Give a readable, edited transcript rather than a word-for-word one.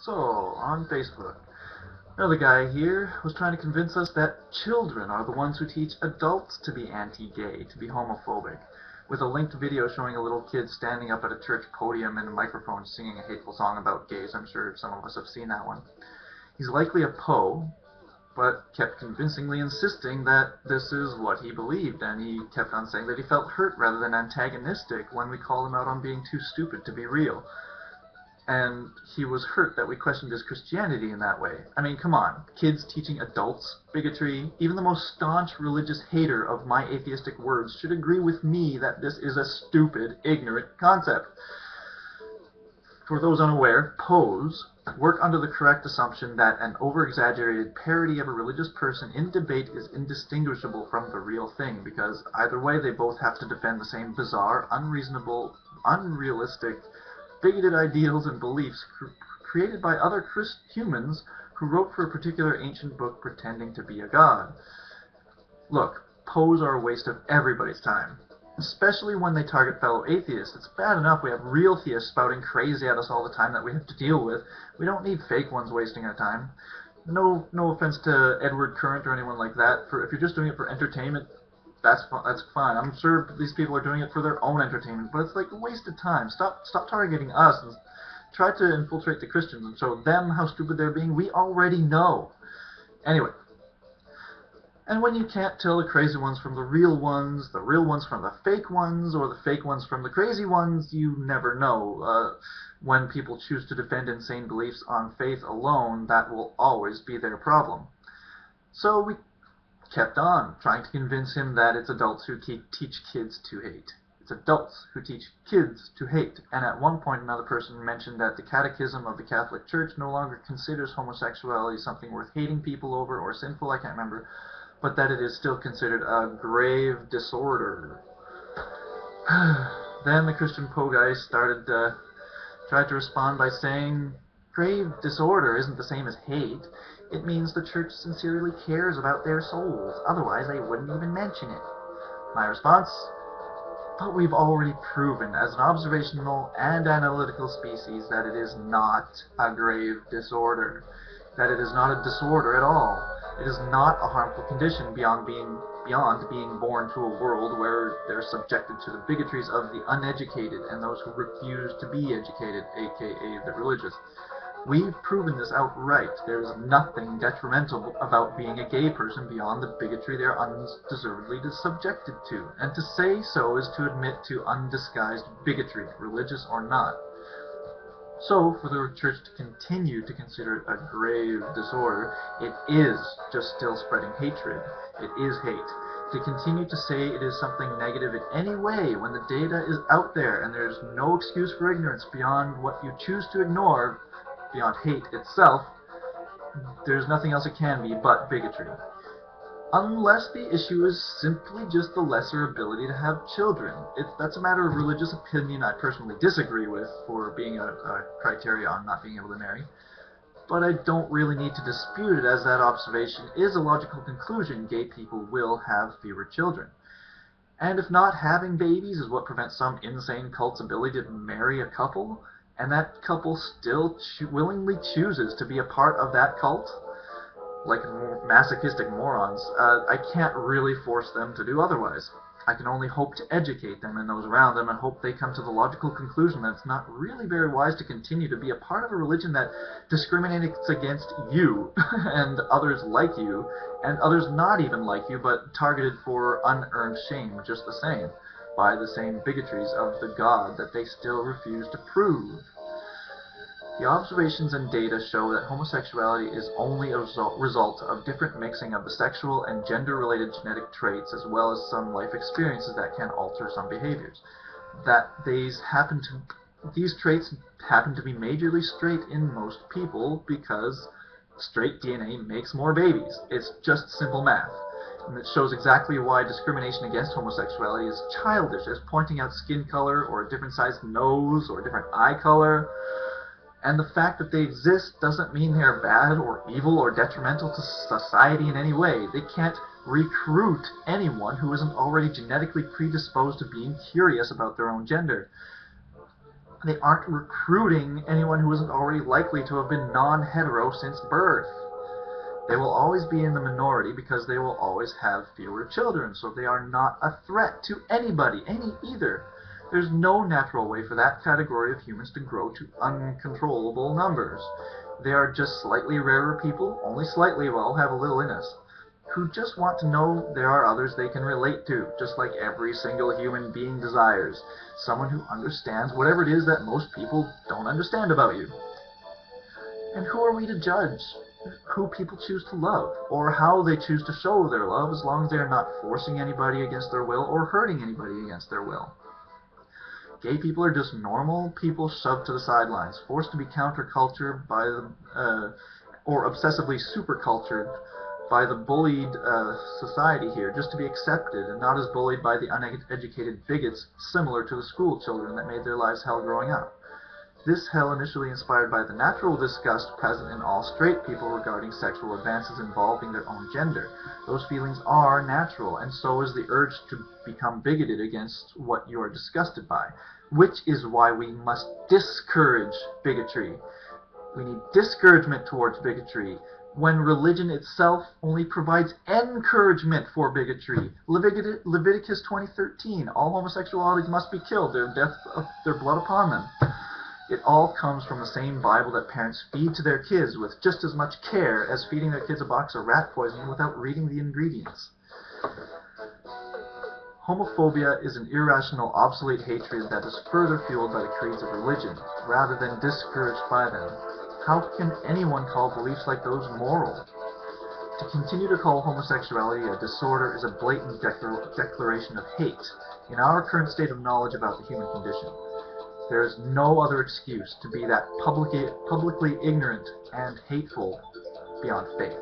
So, on Facebook, another guy here was trying to convince us that children are the ones who teach adults to be anti-gay, to be homophobic, with a linked video showing a little kid standing up at a church podium and a microphone singing a hateful song about gays. I'm sure some of us have seen that one. He's likely a Poe, but kept convincingly insisting that this is what he believed, and he kept on saying that he felt hurt rather than antagonistic when we called him out on being too stupid to be real. And he was hurt that we questioned his Christianity in that way. I mean, come on. Kids teaching adults bigotry, even the most staunch religious hater of my atheistic words should agree with me that this is a stupid, ignorant concept. For those unaware, Poes work under the correct assumption that an over-exaggerated parody of a religious person in debate is indistinguishable from the real thing, because either way they both have to defend the same bizarre, unreasonable, unrealistic, bigoted ideals and beliefs created by other humans who wrote for a particular ancient book pretending to be a god. Look, Poes are a waste of everybody's time, especially when they target fellow atheists. It's bad enough we have real theists spouting crazy at us all the time that we have to deal with. We don't need fake ones wasting our time. No offense to Edward Current or anyone like that. If you're just doing it for entertainment, that's fine. I'm sure these people are doing it for their own entertainment, but it's like a waste of time. Stop targeting us and try to infiltrate the Christians and show them how stupid they're being. We already know. Anyway, and when you can't tell the crazy ones from the real ones from the fake ones, or the fake ones from the crazy ones, you never know. When people choose to defend insane beliefs on faith alone, that will always be their problem. So we kept on trying to convince him that it's adults who teach kids to hate. It's adults who teach kids to hate. And at one point another person mentioned that the Catechism of the Catholic Church no longer considers homosexuality something worth hating people over or sinful, I can't remember, but that it is still considered a grave disorder. Then the Christian Poe guy tried to respond by saying, grave disorder isn't the same as hate. It means the church sincerely cares about their souls. Otherwise, they wouldn't even mention it. My response? But we've already proven as an observational and analytical species that it is not a grave disorder. That it is not a disorder at all. It is not a harmful condition beyond being born to a world where they're subjected to the bigotries of the uneducated and those who refuse to be educated, aka the religious. We've proven this outright. There is nothing detrimental about being a gay person beyond the bigotry they're undeservedly subjected to. And to say so is to admit to undisguised bigotry, religious or not. So, for the church to continue to consider it a grave disorder, it is just still spreading hatred. It is hate. To continue to say it is something negative in any way when the data is out there and there's no excuse for ignorance beyond what you choose to ignore, beyond hate itself, there's nothing else it can be but bigotry. Unless the issue is simply just the lesser ability to have children. That's a matter of religious opinion I personally disagree with for being a criteria on not being able to marry. But I don't really need to dispute it, as that observation is a logical conclusion. Gay people will have fewer children. And if not having babies is what prevents some insane cult's ability to marry a couple, and that couple still willingly chooses to be a part of that cult, like masochistic morons, I can't really force them to do otherwise. I can only hope to educate them and those around them and hope they come to the logical conclusion that it's not really very wise to continue to be a part of a religion that discriminates against you and others like you, and others not even like you, but targeted for unearned shame just the same, by the same bigotries of the God that they still refuse to prove. The observations and data show that homosexuality is only a result of different mixing of the sexual and gender-related genetic traits, as well as some life experiences that can alter some behaviors. That these traits happen to be majorly straight in most people because straight DNA makes more babies. It's just simple math. And it shows exactly why discrimination against homosexuality is childish, as pointing out skin color or a different sized nose or a different eye color. And the fact that they exist doesn't mean they are bad or evil or detrimental to society in any way. They can't recruit anyone who isn't already genetically predisposed to being curious about their own gender. They aren't recruiting anyone who isn't already likely to have been non-hetero since birth. They will always be in the minority because they will always have fewer children, so they are not a threat to anybody, either. There's no natural way for that category of humans to grow to uncontrollable numbers. They are just slightly rarer people, only slightly, well, have a little in us, who just want to know there are others they can relate to, just like every single human being desires. Someone who understands whatever it is that most people don't understand about you. And who are we to judge who people choose to love, or how they choose to show their love, as long as they are not forcing anybody against their will or hurting anybody against their will? Gay people are just normal people shoved to the sidelines, forced to be counterculture by the, or obsessively supercultured by the bullied society here, just to be accepted and not as bullied by the uneducated bigots similar to the school children that made their lives hell growing up. This hell initially inspired by the natural disgust present in all straight people regarding sexual advances involving their own gender. Those feelings are natural, and so is the urge to become bigoted against what you are disgusted by, which is why we must discourage bigotry. We need discouragement towards bigotry, when religion itself only provides encouragement for bigotry. Leviticus 20:13, all homosexualities must be killed, their death of their blood upon them. It all comes from the same Bible that parents feed to their kids with just as much care as feeding their kids a box of rat poison without reading the ingredients. Homophobia is an irrational, obsolete hatred that is further fueled by the creeds of religion, rather than discouraged by them. How can anyone call beliefs like those moral? To continue to call homosexuality a disorder is a blatant declaration of hate, in our current state of knowledge about the human condition. There is no other excuse to be that publicly ignorant and hateful beyond faith.